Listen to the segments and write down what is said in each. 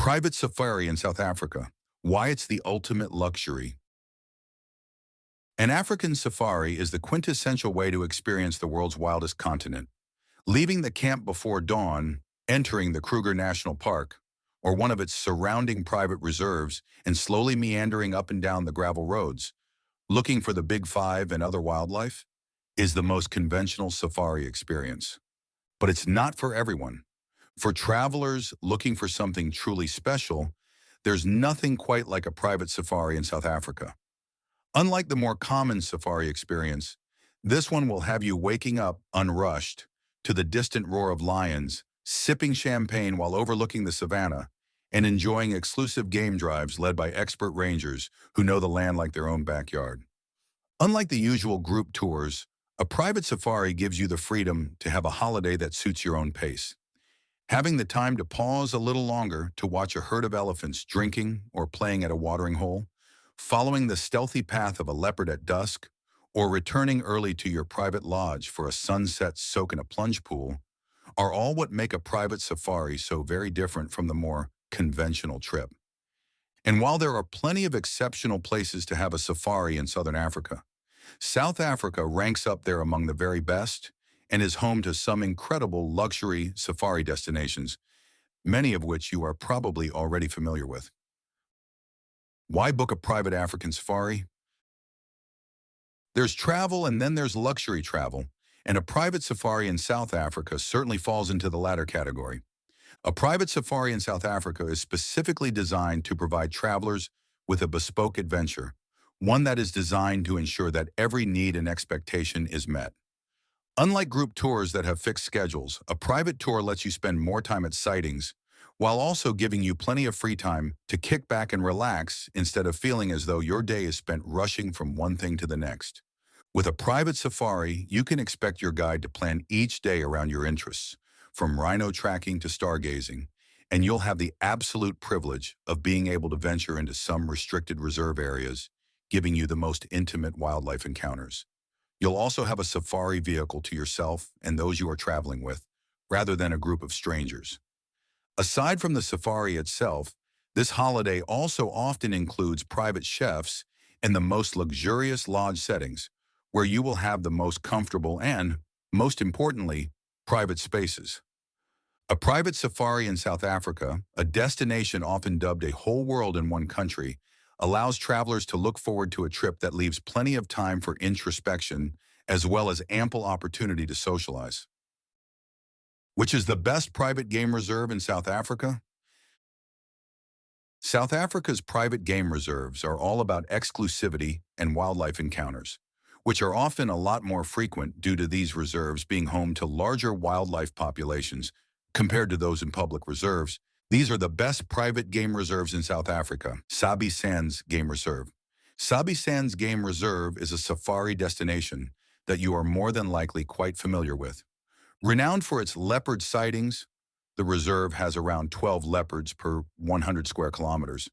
Private safari in South Africa. Why it's the ultimate luxury. An African safari is the quintessential way to experience the world's wildest continent. Leaving the camp before dawn, entering the Kruger National Park, or one of its surrounding private reserves, and slowly meandering up and down the gravel roads, looking for the Big Five and other wildlife, is the most conventional safari experience. But it's not for everyone. For travelers looking for something truly special, there's nothing quite like a private safari in South Africa. Unlike the more common safari experience, this one will have you waking up unrushed to the distant roar of lions, sipping champagne while overlooking the savannah, and enjoying exclusive game drives led by expert rangers who know the land like their own backyard. Unlike the usual group tours, a private safari gives you the freedom to have a holiday that suits your own pace. Having the time to pause a little longer to watch a herd of elephants drinking or playing at a watering hole, following the stealthy path of a leopard at dusk, or returning early to your private lodge for a sunset soak in a plunge pool, are all what make a private safari so very different from the more conventional trip. And while there are plenty of exceptional places to have a safari in Southern Africa, South Africa ranks up there among the very best and is home to some incredible luxury safari destinations, many of which you are probably already familiar with. Why book a private African safari? There's travel and then there's luxury travel, and a private safari in South Africa certainly falls into the latter category. A private safari in South Africa is specifically designed to provide travelers with a bespoke adventure, one that is designed to ensure that every need and expectation is met. Unlike group tours that have fixed schedules, a private tour lets you spend more time at sightings, while also giving you plenty of free time to kick back and relax instead of feeling as though your day is spent rushing from one thing to the next. With a private safari, you can expect your guide to plan each day around your interests, from rhino tracking to stargazing, and you'll have the absolute privilege of being able to venture into some restricted reserve areas, giving you the most intimate wildlife encounters. You'll also have a safari vehicle to yourself and those you are traveling with, rather than a group of strangers. Aside from the safari itself, this holiday also often includes private chefs and the most luxurious lodge settings, where you will have the most comfortable and, most importantly, private spaces. A private safari in South Africa, a destination often dubbed a whole world in one country, allows travelers to look forward to a trip that leaves plenty of time for introspection as well as ample opportunity to socialize. Which is the best private game reserve in South Africa? South Africa's private game reserves are all about exclusivity and wildlife encounters, which are often a lot more frequent due to these reserves being home to larger wildlife populations compared to those in public reserves. These are the best private game reserves in South Africa. Sabi Sands Game Reserve. Sabi Sands Game Reserve is a safari destination that you are more than likely quite familiar with. Renowned for its leopard sightings, the reserve has around 12 leopards per 100 square kilometers.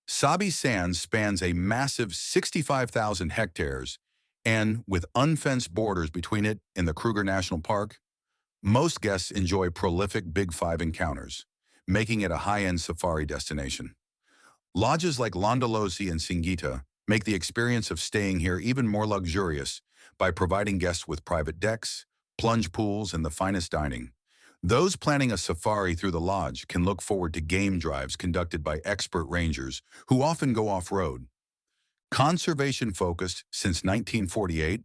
Sabi Sands spans a massive 65,000 hectares, and with unfenced borders between it and the Kruger National Park, most guests enjoy prolific Big Five encounters, making it a high-end safari destination. Lodges like Londolozi and Singita make the experience of staying here even more luxurious by providing guests with private decks, plunge pools, and the finest dining. Those planning a safari through the lodge can look forward to game drives conducted by expert rangers who often go off-road. Conservation-focused since 1948,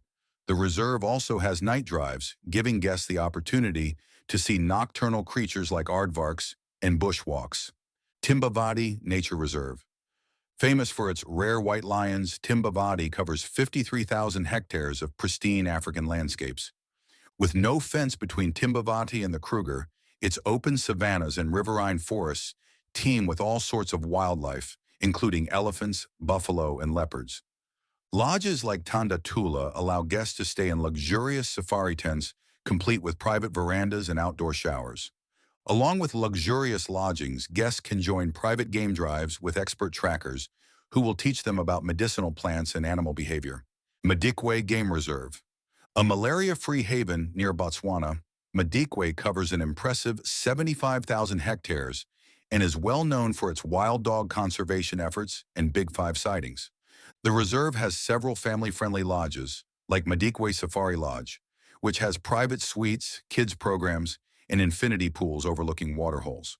the reserve also has night drives, giving guests the opportunity to see nocturnal creatures like aardvarks and bushwalks. Timbavati Nature Reserve. Famous for its rare white lions, Timbavati covers 53,000 hectares of pristine African landscapes. With no fence between Timbavati and the Kruger, its open savannas and riverine forests teem with all sorts of wildlife, including elephants, buffalo, and leopards. Lodges like Tanda Tula allow guests to stay in luxurious safari tents, complete with private verandas and outdoor showers. Along with luxurious lodgings, guests can join private game drives with expert trackers who will teach them about medicinal plants and animal behavior. Madikwe Game Reserve. A malaria-free haven near Botswana, Madikwe covers an impressive 75,000 hectares and is well known for its wild dog conservation efforts and Big Five sightings. The reserve has several family-friendly lodges, like Madikwe Safari Lodge, which has private suites, kids programs, and infinity pools overlooking waterholes.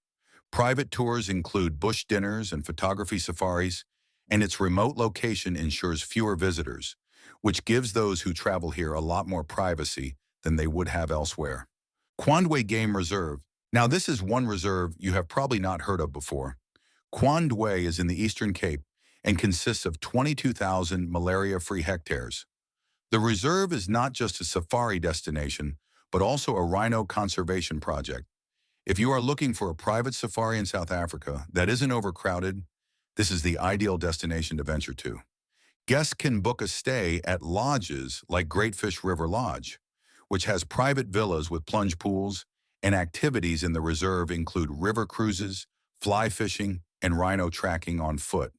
Private tours include bush dinners and photography safaris, and its remote location ensures fewer visitors, which gives those who travel here a lot more privacy than they would have elsewhere. Kwandwe Game Reserve. Now this is one reserve you have probably not heard of before. Kwandwe is in the Eastern Cape and consists of 22,000 malaria-free hectares. The reserve is not just a safari destination, but also a rhino conservation project. If you are looking for a private safari in South Africa that isn't overcrowded, this is the ideal destination to venture to. Guests can book a stay at lodges like Greatfish River Lodge, which has private villas with plunge pools, and activities in the reserve include river cruises, fly fishing, and rhino tracking on foot,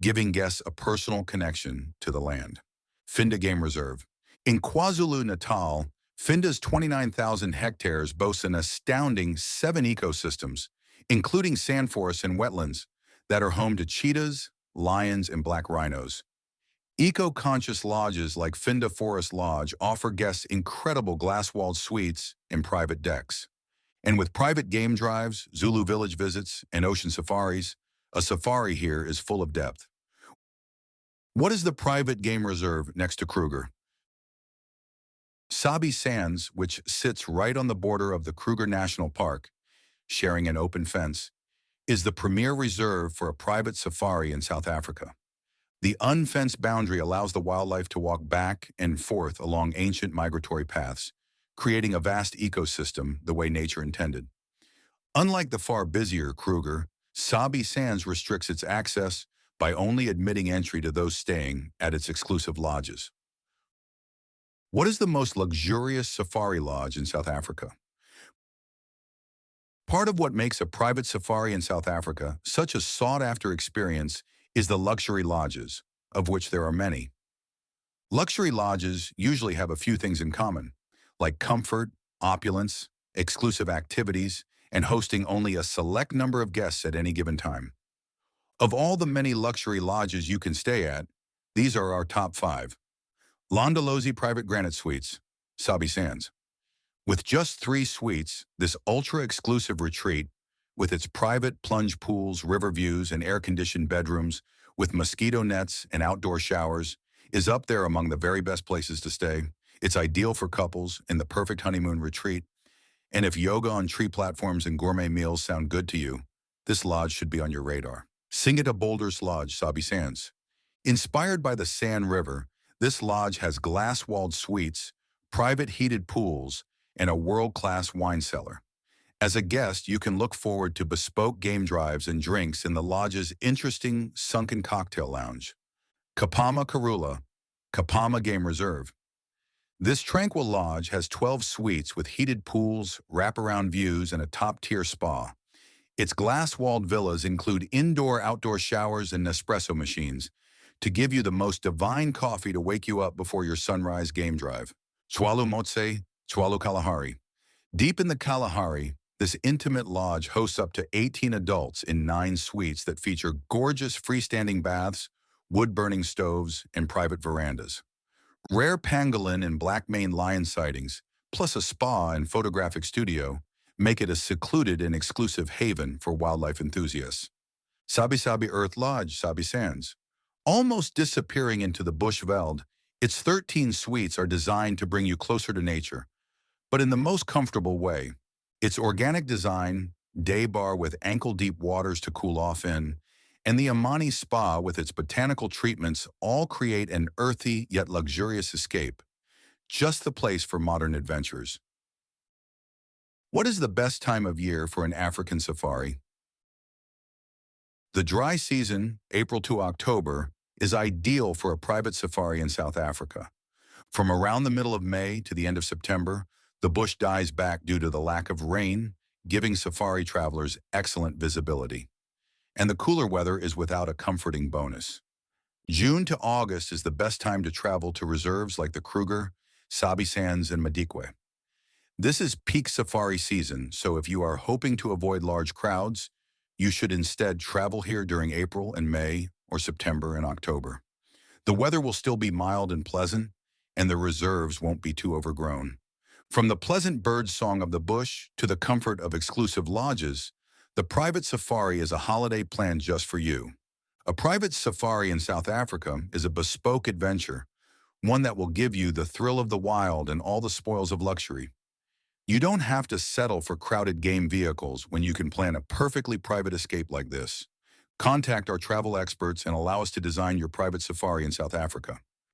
giving guests a personal connection to the land. Phinda Game Reserve. In KwaZulu-Natal, Phinda's 29,000 hectares boasts an astounding 7 ecosystems, including sand forests and wetlands, that are home to cheetahs, lions, and black rhinos. Eco-conscious lodges like Phinda Forest Lodge offer guests incredible glass-walled suites and private decks. And with private game drives, Zulu village visits, and ocean safaris, a safari here is full of depth. What is the private game reserve next to Kruger? Sabi Sands, which sits right on the border of the Kruger National Park, sharing an open fence, is the premier reserve for a private safari in South Africa. The unfenced boundary allows the wildlife to walk back and forth along ancient migratory paths, creating a vast ecosystem the way nature intended. Unlike the far busier Kruger, Sabi Sands restricts its access by only admitting entry to those staying at its exclusive lodges. What is the most luxurious safari lodge in South Africa? Part of what makes a private safari in South Africa such a sought-after experience is the luxury lodges, of which there are many. Luxury lodges usually have a few things in common, like comfort, opulence, exclusive activities, and hosting only a select number of guests at any given time. Of all the many luxury lodges you can stay at, these are our top 5. Londolozi Private Granite Suites, Sabi Sands. With just 3 suites, this ultra-exclusive retreat, with its private plunge pools, river views, and air-conditioned bedrooms with mosquito nets and outdoor showers, is up there among the very best places to stay. It's ideal for couples and the perfect honeymoon retreat. And if yoga on tree platforms and gourmet meals sound good to you, this lodge should be on your radar. Singita Boulders Lodge, Sabi Sands. Inspired by the Sand River, this lodge has glass-walled suites, private heated pools, and a world-class wine cellar. As a guest, you can look forward to bespoke game drives and drinks in the lodge's interesting sunken cocktail lounge. Kapama Karula, Kapama Game Reserve. This tranquil lodge has 12 suites with heated pools, wraparound views, and a top-tier spa. Its glass-walled villas include indoor-outdoor showers and Nespresso machines to give you the most divine coffee to wake you up before your sunrise game drive. Tswalu Motse, Tswalu Kalahari. Deep in the Kalahari, this intimate lodge hosts up to 18 adults in 9 suites that feature gorgeous freestanding baths, wood-burning stoves, and private verandas. Rare pangolin and black-maned lion sightings, plus a spa and photographic studio, make it a secluded and exclusive haven for wildlife enthusiasts. Sabi Sabi Earth Lodge, Sabi Sands. Almost disappearing into the bush veld, its 13 suites are designed to bring you closer to nature, but in the most comfortable way. Its organic design, day bar with ankle-deep waters to cool off in, and the Amani Spa with its botanical treatments all create an earthy yet luxurious escape. Just the place for modern adventures. What is the best time of year for an African safari? The dry season, April to October, is ideal for a private safari in South Africa. From around the middle of May to the end of September, the bush dies back due to the lack of rain, giving safari travelers excellent visibility. And the cooler weather is without a comforting bonus. June to August is the best time to travel to reserves like the Kruger, Sabi Sands, and Madikwe. This is peak safari season, so if you are hoping to avoid large crowds, You should instead travel here during April and May or September and October. The weather will still be mild and pleasant, and the reserves won't be too overgrown. From the pleasant bird song of the bush to the comfort of exclusive lodges, the private safari is a holiday planned just for you. A private safari in South Africa is a bespoke adventure, one that will give you the thrill of the wild and all the spoils of luxury. You don't have to settle for crowded game vehicles when you can plan a perfectly private escape like this. Contact our travel experts and allow us to design your private safari in South Africa.